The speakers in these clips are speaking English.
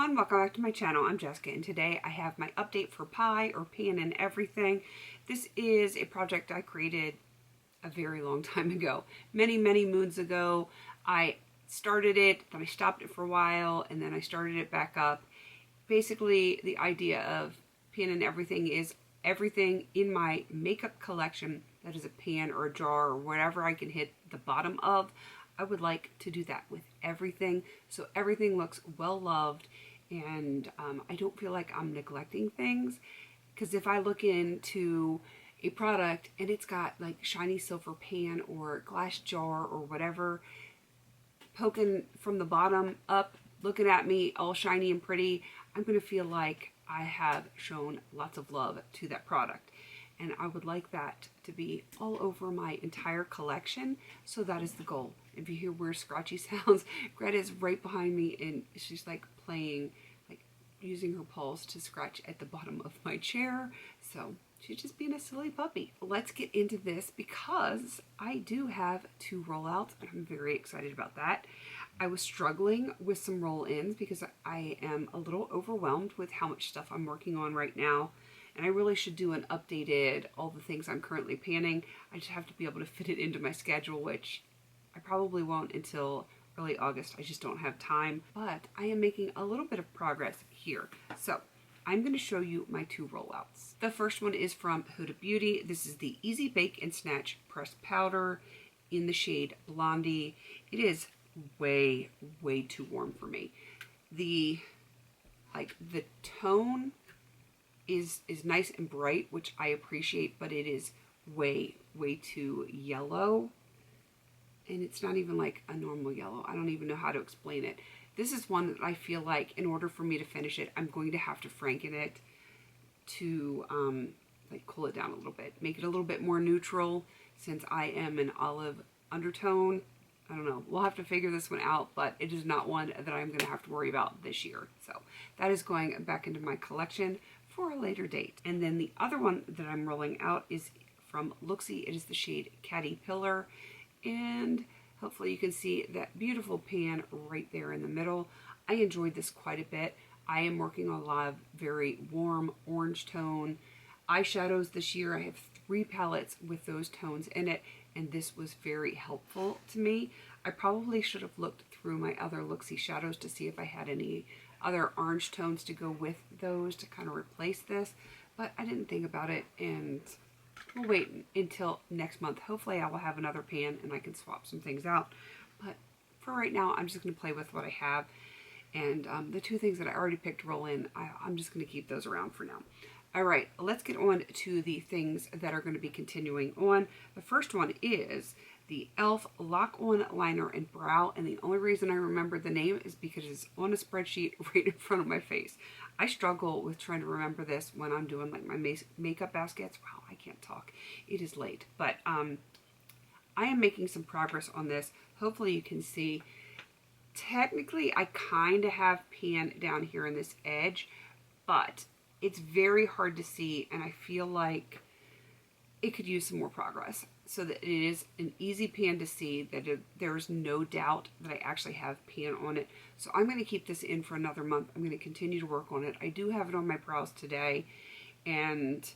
everyone, welcome back to my channel. I'm Jessica and today I have my update for pie or pan and everything. This is a project I created a very long time ago. Many moons ago. I started it, then I stopped it for a while, and then I started it back up. Basically, the idea of pan and everything is everything in my makeup collection that is a pan or a jar or whatever I can hit the bottom of. I would like to do that with everything, so everything looks well loved, and I don't feel like I'm neglecting things, because if I look into a product and it's got like shiny silver pan or glass jar or whatever poking from the bottom up looking at me all shiny and pretty, I'm going to feel like I have shown lots of love to that product. And I would like that to be all over my entire collection. So that is the goal. If you hear weird scratchy sounds, Greta is right behind me and she's like playing, like using her paws to scratch at the bottom of my chair. So she's just being a silly puppy. Let's get into this because I do have 2 rollouts and I'm very excited about that. I was struggling with some roll-ins because I am a little overwhelmed with how much stuff I'm working on right now. And I really should do an updated, all the things I'm currently panning. I just have to be able to fit it into my schedule, which I probably won't until early August. I just don't have time. But I am making a little bit of progress here. So I'm going to show you my 2 rollouts. The first one is from Huda Beauty. This is the Easy Bake and Snatch Pressed Powder in the shade Blondie. It is way too warm for me. The tone is nice and bright, which I appreciate, but it is way too yellow, and it's not even like a normal yellow. I don't even know how to explain it. This is one that I feel like in order for me to finish it, I'm going to have to franken it to like cool it down a little bit, make it a little bit more neutral, since I am an olive undertone. I don't know. We'll have to figure this one out, but it is not one that I'm going to have to worry about this year. So that is going back into my collection for a later date. And then the other one that I'm rolling out is from Looksy. It is the shade Caterpillar, and hopefully you can see that beautiful pan right there in the middle. I enjoyed this quite a bit. I am working on a lot of very warm orange tone eyeshadows this year. I have 3 palettes with those tones in it, and this was very helpful to me. I probably should have looked through my other Looksy shadows to see if I had any other orange tones to go with those to kind of replace this, but I didn't think about it, and we'll wait until next month. Hopefully I will have another pan and I can swap some things out, but for right now I'm just going to play with what I have, and the 2 things that I already picked to roll in, I'm just going to keep those around for now. Alright, let's get on to the things that are going to be continuing on. The first one is the e.l.f. Lock-On Liner and Brow, and the only reason I remember the name is because it's on a spreadsheet right in front of my face. I struggle with trying to remember this when I'm doing like my makeup baskets. Wow, I can't talk. It is late, but I am making some progress on this. Hopefully you can see. Technically, I kind of have pan down here in this edge, but it's very hard to see, and I feel like it could use some more progress so that it is an easy pan to see, that there's no doubt that I actually have pan on it. So I'm going to keep this in for another month. I'm going to continue to work on it. I do have it on my brows today, and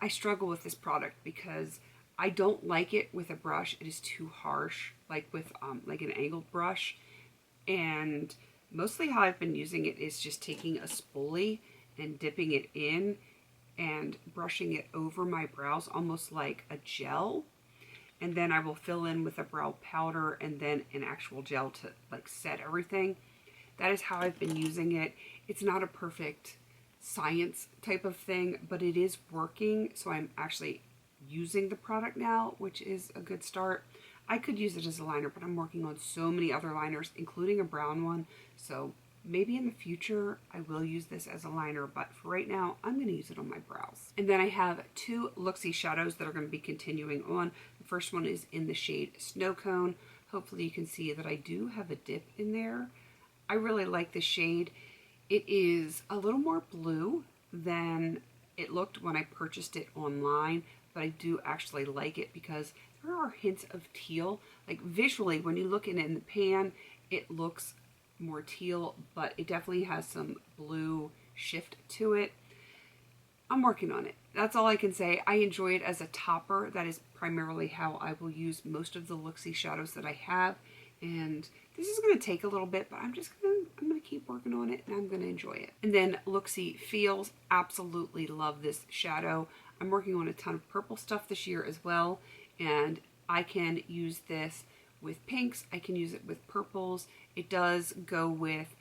I struggle with this product because I don't like it with a brush. It is too harsh, like with like an angled brush, and mostly how I've been using it is just taking a spoolie and dipping it in and brushing it over my brows almost like a gel, and then I will fill in with a brow powder and then an actual gel to like set everything. That is how I've been using it. It's not a perfect science type of thing, but it is working, so I'm actually using the product now, which is a good start. I could use it as a liner, but I'm working on so many other liners, including a brown one, so maybe in the future I will use this as a liner, but for right now I'm going to use it on my brows. And then I have 2 Looksy shadows that are going to be continuing on. The first one is in the shade Snow Cone. Hopefully you can see that I do have a dip in there. I really like the shade. It is a little more blue than it looked when I purchased it online, but I do actually like it because there are hints of teal. Like visually, when you look in the pan, it looks more teal, but it definitely has some blue shift to it. I'm working on it. That's all I can say. I enjoy it as a topper. That is primarily how I will use most of the Looksy shadows that I have. And this is going to take a little bit, but I'm going to keep working on it, and I'm going to enjoy it. And then Looksy Feels. Absolutely love this shadow. I'm working on a ton of purple stuff this year as well, and I can use this with pinks. I can use it with purples. It does go with,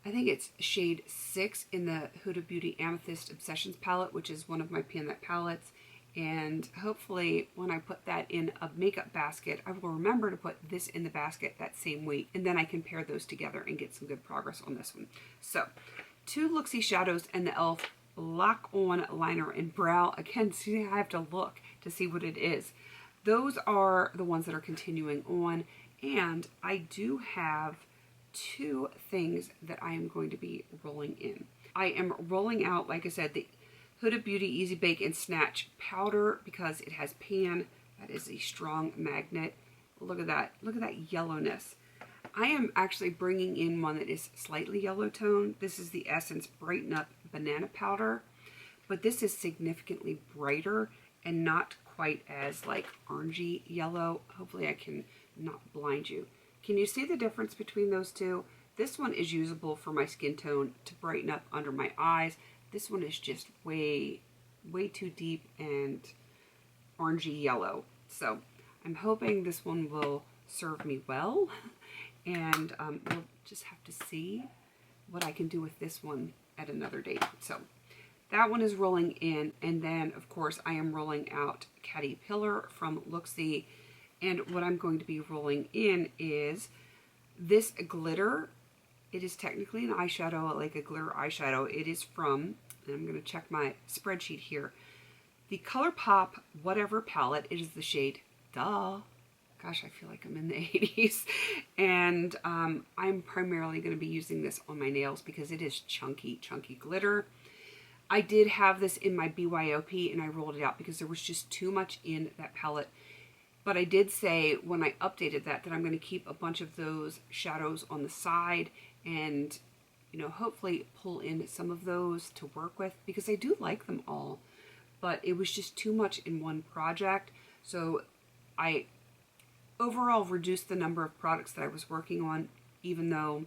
I think it's shade 6 in the Huda Beauty Amethyst Obsessions palette, which is one of my Pan That palettes. And hopefully when I put that in a makeup basket, I will remember to put this in the basket that same week, and then I can pair those together and get some good progress on this one. So 2 Looksy shadows and the e.l.f. Lock On Liner and Brow. Again, see, I have to look to see what it is. Those are the ones that are continuing on, and I do have 2 things that I am going to be rolling in. I am rolling out, like I said, the Huda Beauty Easy Bake and Snatch powder because it has pan. That is a strong magnet. Look at that. Look at that yellowness. I am actually bringing in one that is slightly yellow tone. This is the Essence Brighten Up Banana Powder, but this is significantly brighter and not quite as like orangey yellow. Hopefully I can not blind you. Can you see the difference between those two? This one is usable for my skin tone to brighten up under my eyes. This one is just way too deep and orangey yellow. So I'm hoping this one will serve me well. And we'll just have to see what I can do with this one at another date. So that one is rolling in. And then, of course, I am rolling out Caterpillar from Looksy. And what I'm going to be rolling in is this glitter. It is technically an eyeshadow, like a glitter eyeshadow. It is from, and I'm going to check my spreadsheet here, the ColourPop Whatever palette. It is the shade Duh. Gosh, I feel like I'm in the 80s. And I'm primarily going to be using this on my nails because it is chunky glitter. I did have this in my BYOP and I rolled it out because there was just too much in that palette. But I did say when I updated that I'm going to keep a bunch of those shadows on the side and, you know, hopefully pull in some of those to work with because I do like them all. But it was just too much in one project. So I overall reduced the number of products that I was working on, even though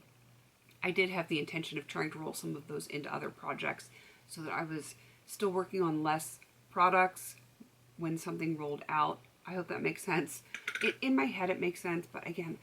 I did have the intention of trying to roll some of those into other projects so that I was still working on less products when something rolled out. I hope that makes sense. In my head it makes sense, but again,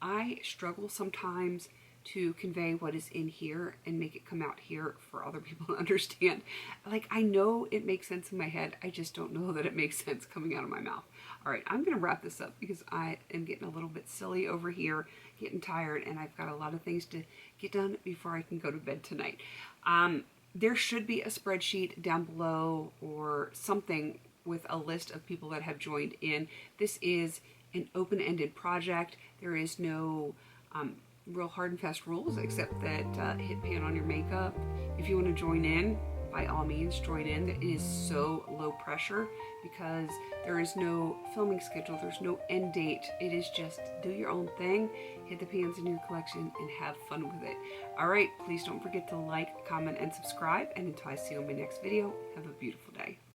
I struggle sometimes to convey what is in here and make it come out here for other people to understand. Like, I know it makes sense in my head, I just don't know that it makes sense coming out of my mouth. All right, I'm gonna wrap this up because I am getting a little bit silly over here, getting tired, and I've got a lot of things to get done before I can go to bed tonight. There should be a spreadsheet down below or something with a list of people that have joined in. This is an open-ended project. There is no real hard and fast rules except that hit pan on your makeup. If you want to join in, by all means join in. It is so low pressure because there is no filming schedule, there's no end date. It is just do your own thing, hit the pans in your collection, and have fun with it. All right, please don't forget to like, comment, and subscribe. And until I see you in my next video, have a beautiful day.